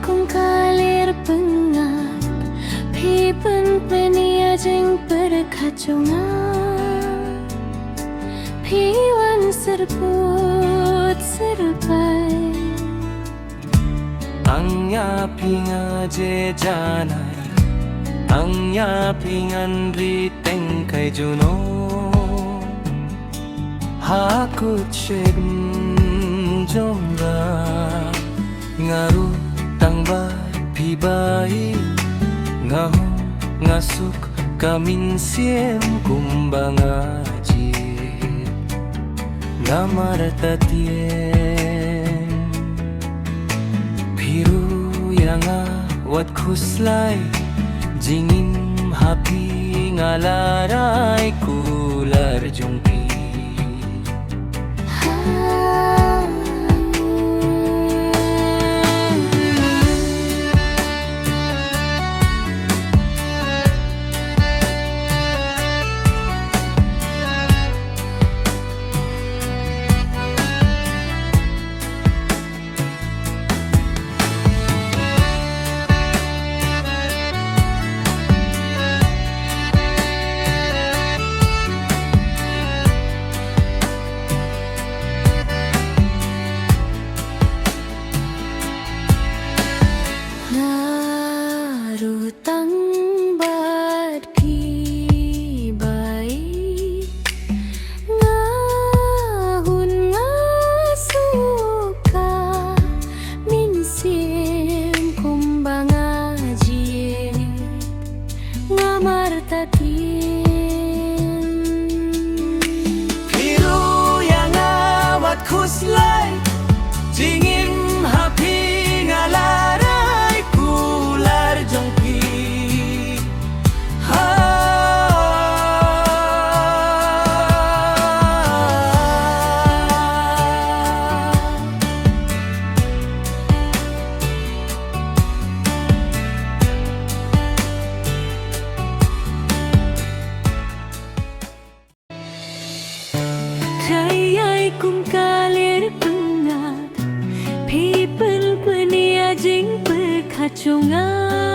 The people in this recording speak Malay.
kung kalir pengat Pipen penia jeng berkacungan Piwan serput serpai Ang yapinga je janay Ang yapingan riteng kay juno Hakut syegm jongga Ngaru tangbat pibai Ngaho ngasuk kamin siem kumbanga jit Ngamar tatien Piru yang awat kuslay Jingin hapi ngalaray kular jungpi Piru yang awat kuslay Jingin hapi ngalaray kular jongpi Rayai kung kalir pengat Pipen penia jeng berkacungan